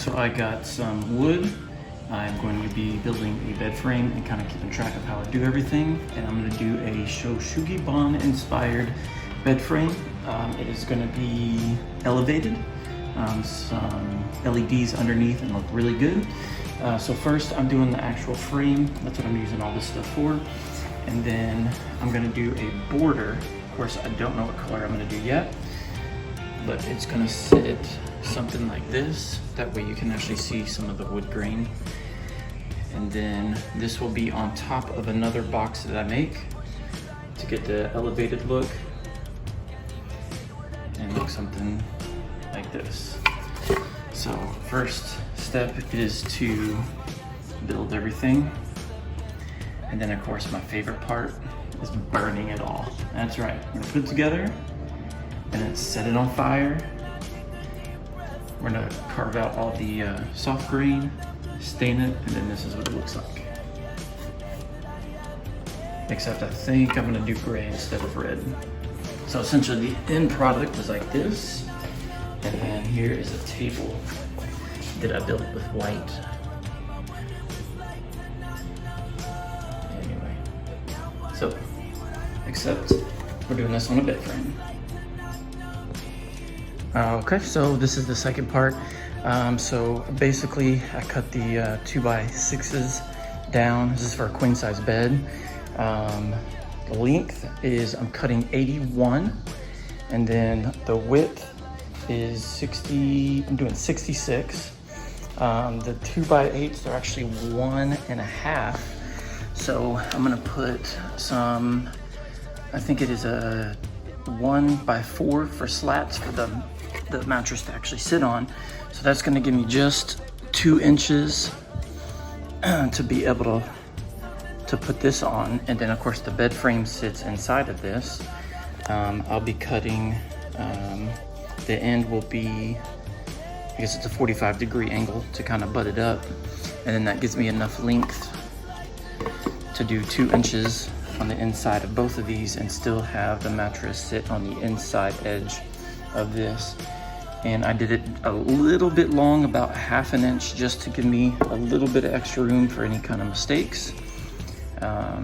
so I got some wood. I'm going to be building a bed frame and kind of keeping track of how I do everything. And I'm going to do a Shou inspired bed frame. It is going to be elevated, some LEDs underneath and look really good. So first I'm doing the actual frame. That's what I'm using all this stuff for. And then I'm going to do a border. Of course, I don't know what color I'm going to do yet, but it's going to sit something like this. That way you can actually see some of the wood grain. And then this will be on top of another box that I make to get the elevated look and look something like this. So first step is to build everything. And then of course my favorite part is burning it all. That's right, we're gonna put it together and then set it on fire. We're gonna carve out all the soft grain, stain it, and then this is what it looks like. Except I think I'm gonna do gray instead of red. So essentially the end product is like this. And then here is a table that I built with white. Anyway, so, except we're doing this on a bed frame. Okay, so this is the second part. So basically I cut the 2x6s down. This is for a queen size bed. The length is, I'm cutting 81, and then the width is 60, I'm doing 66. The 2x8s are actually 1.5. So I'm gonna put some, I think it is a 1x4 for slats for the mattress to actually sit on. So that's gonna give me just 2 inches to be able to put this on. And then of course the bed frame sits inside of this. I'll be cutting, the end will be, I guess it's a 45-degree angle to kind of butt it up. And then that gives me enough length to do 2 inches on the inside of both of these and still have the mattress sit on the inside edge of this. And I did it a little bit long, about 1/2 inch, just to give me a little bit of extra room for any kind of mistakes. So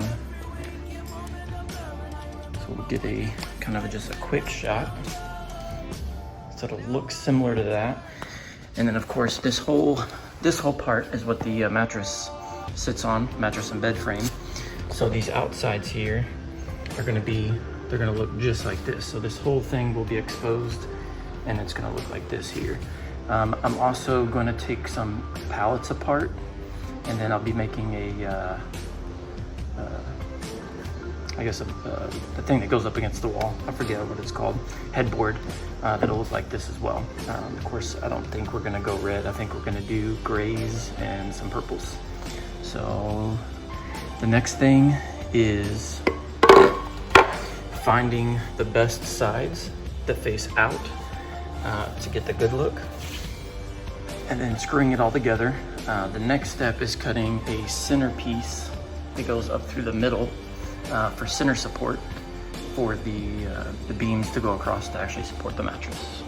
we'll get a kind of just a quick shot. So it'll look similar to that. And then of course this whole part is what the mattress sits on, mattress and bed frame. So these outsides here are they're gonna look just like this. So this whole thing will be exposed and it's gonna look like this here. I'm also gonna take some pallets apart, and then I'll be making a, I guess the thing that goes up against the wall. I forget what it's called, headboard, that'll look like this as well. Of course, I don't think we're gonna go red. I think we're gonna do grays and some purples. So the next thing is finding the best sides that face out to get the good look, and then screwing it all together. The next step is cutting a centerpiece that goes up through the middle for center support for the beams to go across to actually support the mattress.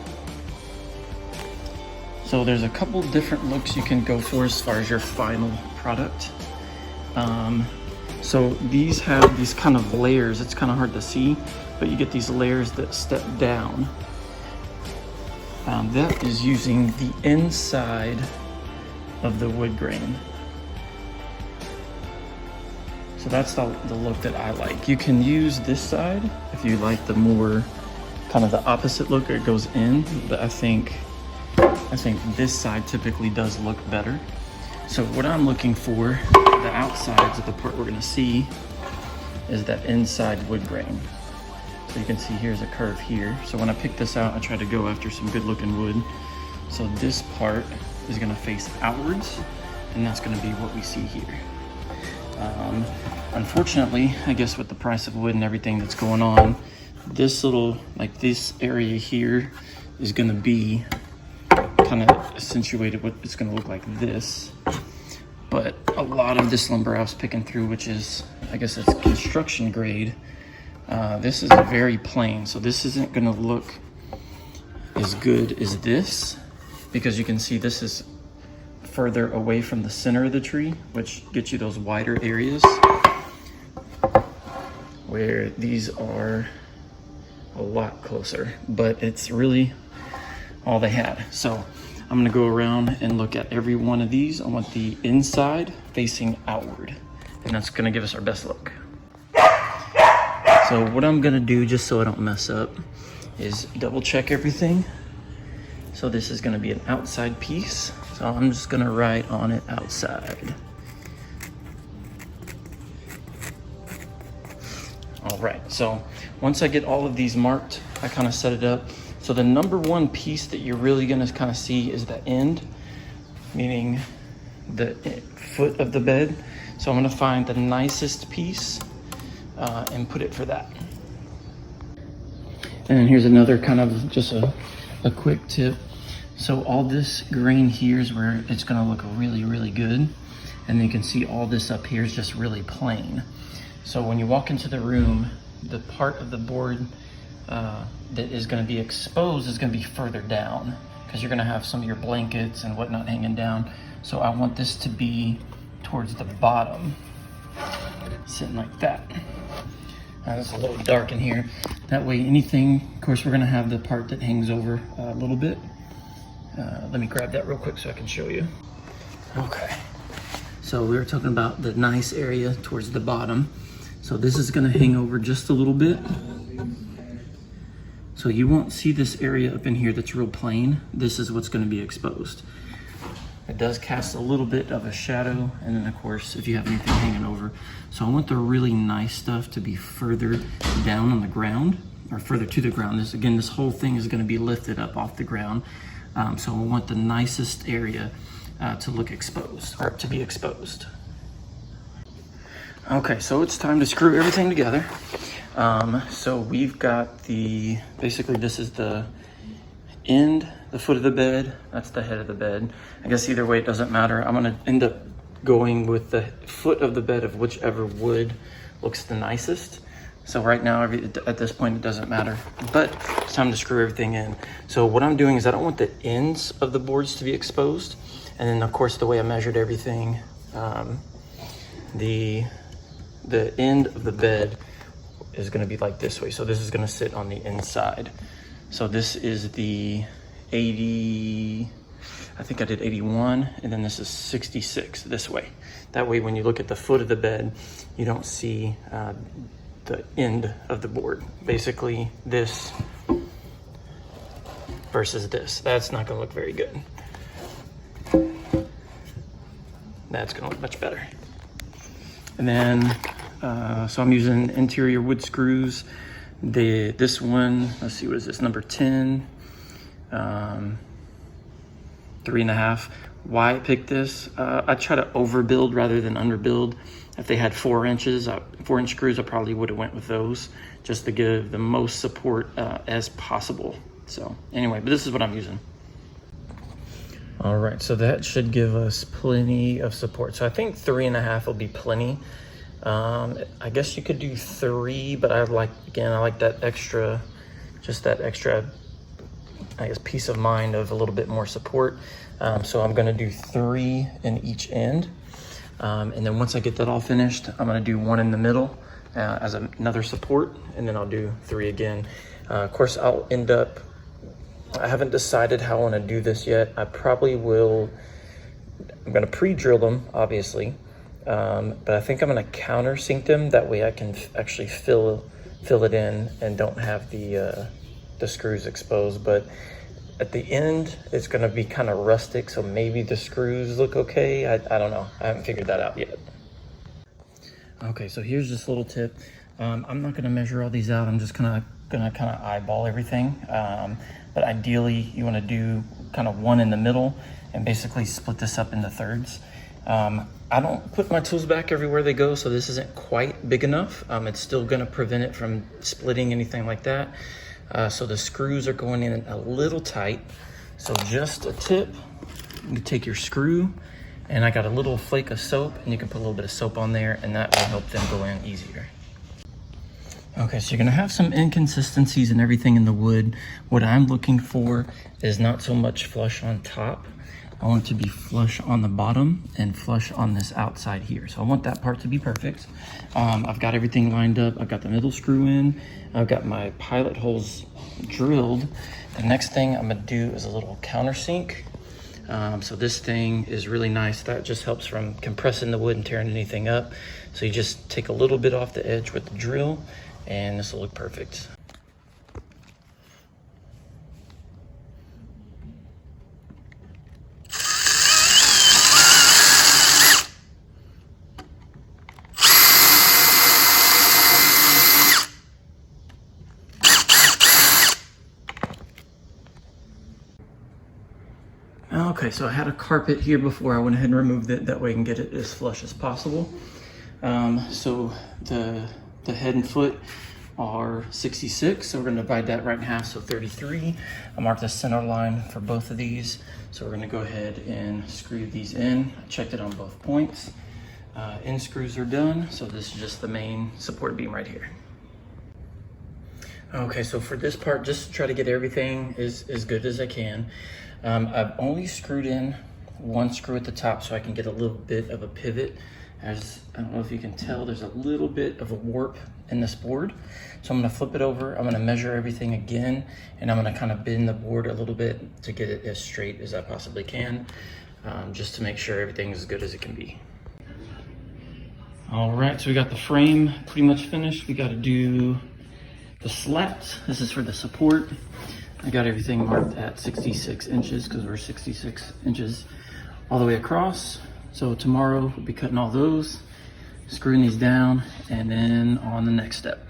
So there's a couple different looks you can go for as far as your final product. So these have these kind of layers. It's kind of hard to see, but you get these layers that step down. That is using the inside of the wood grain. So that's the look that I like. You can use this side if you like the more kind of the opposite look, or it goes in, but I think this side typically does look better. So what I'm looking for, the outsides of the part we're gonna see, is that inside wood grain. So you can see here's a curve here. So when I pick this out, I try to go after some good looking wood. So this part is gonna face outwards, and that's gonna be what we see here. Unfortunately, I guess with the price of wood and everything that's going on, this little, like this area here is gonna be kind of accentuated. What it's gonna look like this. But a lot of this lumber I was picking through, which is, I guess it's construction grade, this is very plain. So this isn't gonna look as good as this, because you can see this is further away from the center of the tree, which gets you those wider areas where these are a lot closer, but it's really all they had. So I'm gonna go around and look at every one of these. I want the inside facing outward, and that's gonna give us our best look. So what I'm gonna do, just so I don't mess up, is double check everything. So this is gonna be an outside piece. So I'm just gonna write on it outside. All right, so once I get all of these marked, I kind of set it up. So the number one piece that you're really gonna kind of see is the end, meaning the foot of the bed. So I'm gonna find the nicest piece and put it for that. And then here's another kind of just a quick tip. So all this grain here is where it's gonna look really, really good. And you can see all this up here is just really plain. So when you walk into the room, the part of the board that is gonna be exposed is gonna be further down, because you're gonna have some of your blankets and whatnot hanging down. So I want this to be towards the bottom, sitting like that. It's a little dark in here. That way anything, of course we're gonna have the part that hangs over a little bit. Let me grab that real quick so I can show you. Okay, so we were talking about the nice area towards the bottom. So this is gonna hang over just a little bit. So you won't see this area up in here that's real plain. This is what's gonna be exposed. It does cast a little bit of a shadow, and then of course, if you have anything hanging over. So I want the really nice stuff to be further down on the ground, or further to the ground. This whole thing is gonna be lifted up off the ground. So I want the nicest area to look exposed, or to be exposed. Okay, so it's time to screw everything together. So we've got basically this is the end, the foot of the bed, that's the head of the bed. I guess either way, it doesn't matter. I'm gonna end up going with the foot of the bed of whichever wood looks the nicest. So right now, at this point, it doesn't matter, but it's time to screw everything in. So what I'm doing is I don't want the ends of the boards to be exposed. And then of course, the way I measured everything, the end of the bed is gonna be like this way. So this is gonna sit on the inside. So this is the 80, I think I did 81, and then this is 66 this way. That way, when you look at the foot of the bed, you don't see the end of the board. Basically this versus this. That's not gonna look very good. That's gonna look much better. And then, so I'm using interior wood screws. This one, let's see, what is this, number 10, 3.5. Why I picked this, I try to overbuild rather than underbuild. If they had 4 inches, 4-inch screws, I probably would have went with those just to give the most support as possible. So anyway, but this is what I'm using. All right, so that should give us plenty of support. So I think 3.5 will be plenty. I guess you could do 3, but I like that extra, just that extra, I guess, peace of mind of a little bit more support. So I'm gonna do 3 in each end. And then once I get that all finished, I'm gonna do 1 in the middle as another support, and then I'll do 3 again. Of course, I'll end up, I haven't decided how I wanna do this yet. I probably will, I'm gonna pre-drill them, obviously. But I think I'm gonna countersink them. That way I can actually fill it in and don't have the screws exposed. But at the end, it's gonna be kind of rustic, so maybe the screws look okay. I don't know, I haven't figured that out yet. Okay, so here's this little tip. I'm not gonna measure all these out. I'm just gonna kind of eyeball everything. But ideally, you wanna do kind of 1 in the middle and basically split this up into thirds. I don't put my tools back everywhere they go, so this isn't quite big enough. It's still gonna prevent it from splitting, anything like that. So the screws are going in a little tight. So just a tip, you take your screw, and I got a little flake of soap, and you can put a little bit of soap on there, and that will help them go in easier. Okay, so you're gonna have some inconsistencies and everything in the wood. What I'm looking for is not so much flush on top. I want it to be flush on the bottom and flush on this outside here. So I want that part to be perfect. I've got everything lined up. I've got the middle screw in. I've got my pilot holes drilled. The next thing I'm gonna do is a little countersink. So this thing is really nice. That just helps from compressing the wood and tearing anything up. So you just take a little bit off the edge with the drill and this will look perfect. Okay, so I had a carpet here before. I went ahead and removed it. That way I can get it as flush as possible. So the head and foot are 66. So we're gonna divide that right in half, so 33. I marked the center line for both of these. So we're gonna go ahead and screw these in. I checked it on both points. End screws are done. So this is just the main support beam right here. Okay, so for this part, just try to get everything as good as I can. I've only screwed in one screw at the top so I can get a little bit of a pivot. As I don't know if you can tell, there's a little bit of a warp in this board. So I'm gonna flip it over, I'm gonna measure everything again, and I'm gonna kind of bend the board a little bit to get it as straight as I possibly can, just to make sure everything is as good as it can be. All right, so we got the frame pretty much finished. We gotta do the slats. This is for the support. I got everything marked at 66 inches because we're 66 inches all the way across. So tomorrow we'll be cutting all those, screwing these down, and then on the next step.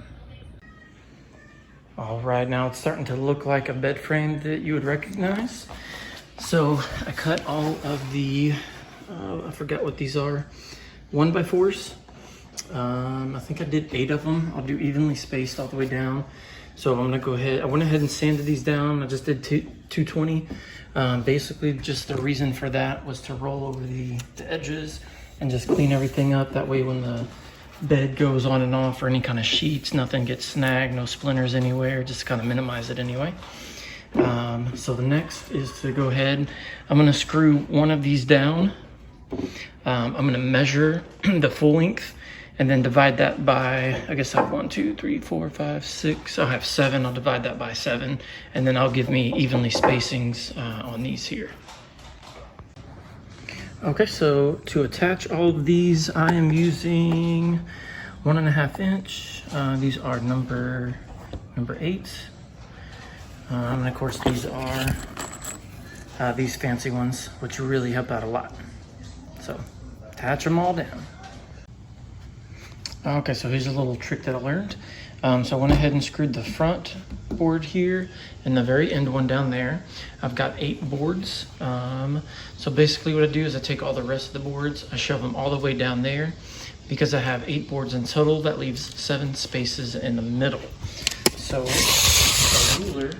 All right, now it's starting to look like a bed frame that you would recognize. So I cut all of the, I forgot what these are, 1x4s. I think I did 8 of them. I'll do evenly spaced all the way down. So I'm gonna go ahead, I went ahead and sanded these down. I just did 220. Basically just the reason for that was to roll over the edges and just clean everything up. That way when the bed goes on and off or any kind of sheets, nothing gets snagged, no splinters anywhere, just kind of minimize it anyway. So the next is to go ahead, I'm gonna screw one of these down. I'm gonna measure the full length and then divide that by, I guess I have 1, 2, 3, 4, 5, 6. I'll have 7. I'll divide that by 7, and then I'll give me evenly spacings on these here. Okay, so to attach all of these, I am using 1.5 inch. These are number 8. And of course, these are these fancy ones, which really help out a lot. So attach them all down. Okay, so here's a little trick that I learned. So I went ahead and screwed the front board here and the very end one down there. I've got 8 boards. So basically what I do is I take all the rest of the boards, I shove them all the way down there. Because I have 8 boards in total, that leaves 7 spaces in the middle. So a ruler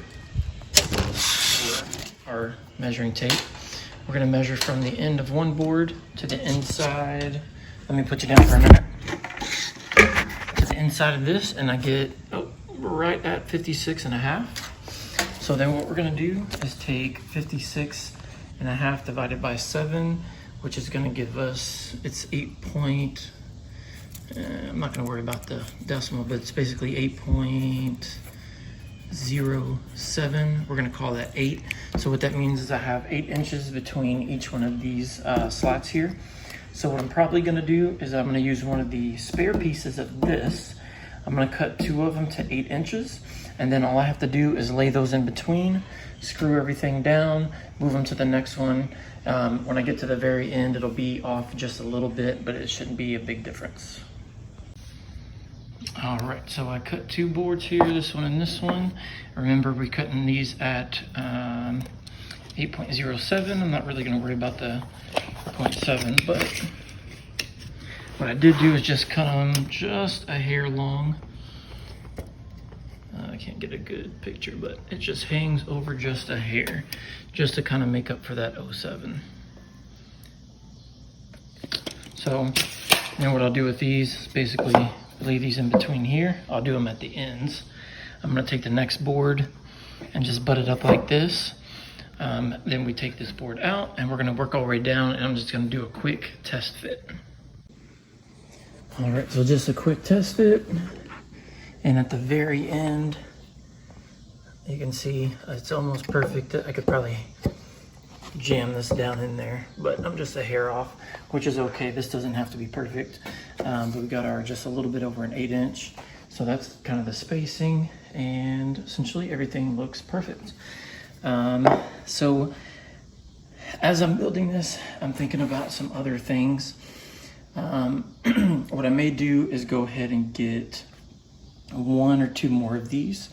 or our measuring tape, we're gonna measure from the end of one board to the inside. Let me put you down for a minute. Inside of this, and I get right at 56.5. So then what we're gonna do is take 56.5 divided by 7, which is gonna give us, it's 8 point, I'm not gonna worry about the decimal, but it's basically 8.07. We're gonna call that 8. So what that means is I have 8 inches between each one of these slats here. So what I'm probably gonna do is I'm gonna use one of the spare pieces of this. I'm gonna cut 2 of them to 8 inches, and then all I have to do is lay those in between, screw everything down, move them to the next one. When I get to the very end, it'll be off just a little bit, but it shouldn't be a big difference. All right, so I cut 2 boards here, this one and this one. Remember, we're cutting these at 8.07. I'm not really gonna worry about the 0.7, but what I did do is just cut them just a hair long. I can't get a good picture, but it just hangs over just a hair, just to kind of make up for that 0.7. So then what I'll do with these is basically lay these in between here. I'll do them at the ends. I'm gonna take the next board and just butt it up like this. Then we take this board out and we're gonna work all the way down, and I'm just gonna do a quick test fit. All right, so just a quick test fit. And at the very end, you can see it's almost perfect. I could probably jam this down in there, but I'm just a hair off, which is okay. This doesn't have to be perfect. But we got our just a little bit over an 8-inch. So that's kind of the spacing, and essentially everything looks perfect. So as I'm building this, I'm thinking about some other things. What I may do is go ahead and get 1 or 2 more of these.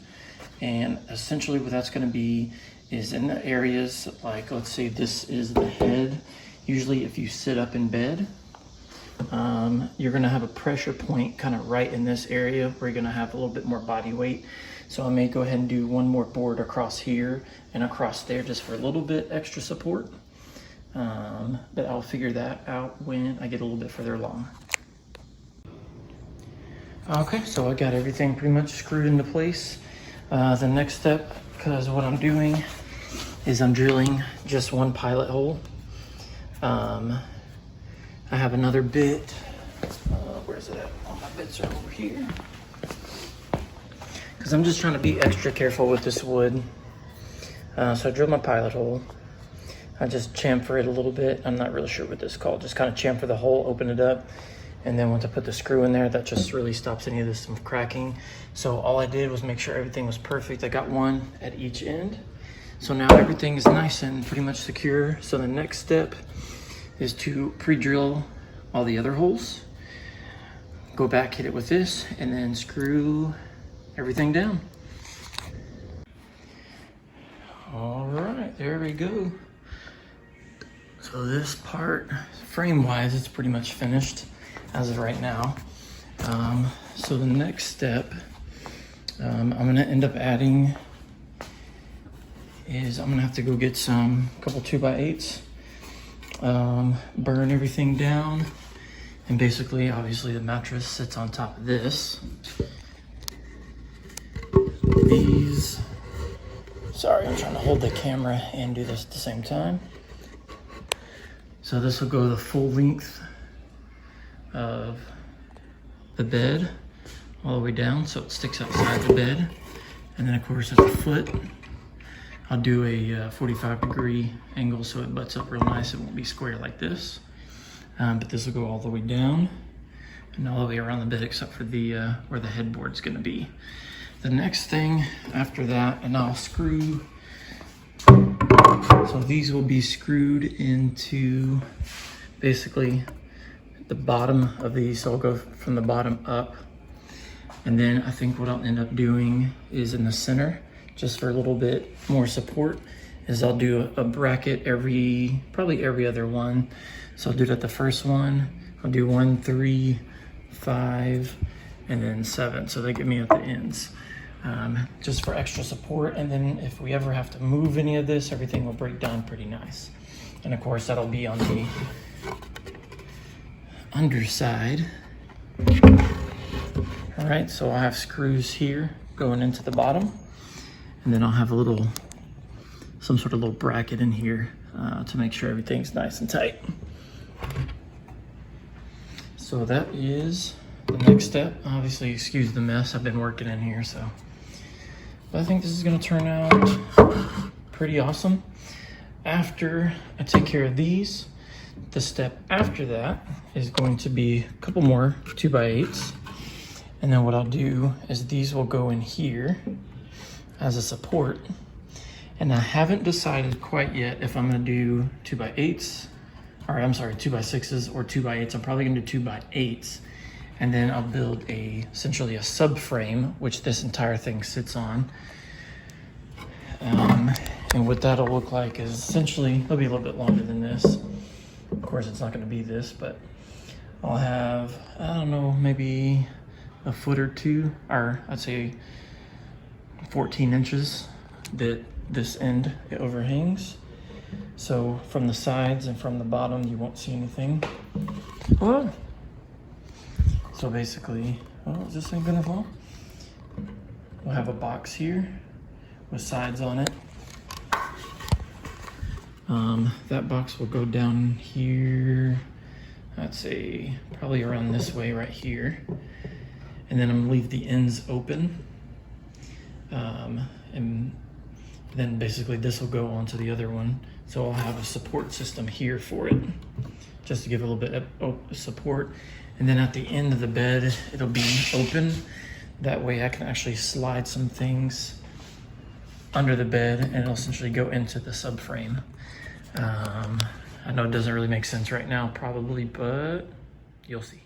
And essentially what that's gonna be is in the areas, like let's say this is the head. Usually if you sit up in bed, you're gonna have a pressure point kind of right in this area where you're gonna have a little bit more body weight. So I may go ahead and do 1 more board across here and across there just for a little bit extra support. But I'll figure that out when I get a little bit further along. Okay, so I got everything pretty much screwed into place. The next step, because what I'm doing is I'm drilling just 1 pilot hole. I have another bit. Where's it at? All my bits are over here. Because I'm just trying to be extra careful with this wood. So I drilled my pilot hole. I just chamfer it a little bit. I'm not really sure what this is called. Just kind of chamfer the hole, open it up. And then once I put the screw in there, that just really stops any of this from cracking. So all I did was make sure everything was perfect. I got 1 at each end. So now everything is nice and pretty much secure. So the next step is to pre-drill all the other holes. Go back, hit it with this, and then screw everything down. All right, there we go. So this part, frame-wise, it's pretty much finished as of right now. So the next step, I'm gonna end up adding is I'm gonna have to go get a couple 2x8s, burn everything down, and basically, obviously the mattress sits on top of this. Sorry, I'm trying to hold the camera and do this at the same time. So this will go the full length of the bed all the way down, so it sticks outside the bed. And then of course at the foot, I'll do a 45-degree angle so it butts up real nice. It won't be square like this, but this will go all the way down and all the way around the bed except for the where the headboard's gonna be. The next thing after that, and I'll screw, so these will be screwed into basically the bottom of these. So I'll go from the bottom up. And then I think what I'll end up doing is in the center, just for a little bit more support, is I'll do a bracket probably every other one. So I'll do it at the first one. I'll do 1, 3, 5, and then 7. So they get me at the ends. Just for extra support, and then if we ever have to move any of this, everything will break down pretty nice. And of course that'll be on the underside. All right, so I'll have screws here going into the bottom, and then I'll have some sort of little bracket in here to make sure everything's nice and tight. So that is the next step. Obviously, excuse the mess, I've been working in here, so. But I think this is gonna turn out pretty awesome. After I take care of these, the step after that is going to be a couple more 2x8s. And then what I'll do is these will go in here as a support. And I haven't decided quite yet if I'm gonna do 2x8s, or I'm sorry, 2x6s or 2x8s. I'm probably gonna do 2x8s. And then I'll build essentially a subframe, which this entire thing sits on. And what that'll look like is essentially, it'll be a little bit longer than this. Of course, it's not gonna be this, but I'll have, I don't know, maybe a foot or 2, or I'd say 14 inches that this end it overhangs. So from the sides and from the bottom, you won't see anything. Whoa. So basically, oh, is this thing gonna fall? We'll have a box here with sides on it. That box will go down here, I'd say probably around this way right here. And then I'm gonna leave the ends open. And then basically this will go onto the other one. So I'll have a support system here for it, just to give a little bit of support. And then at the end of the bed, it'll be open. That way I can actually slide some things under the bed and it'll essentially go into the subframe. I know it doesn't really make sense right now, probably, but you'll see.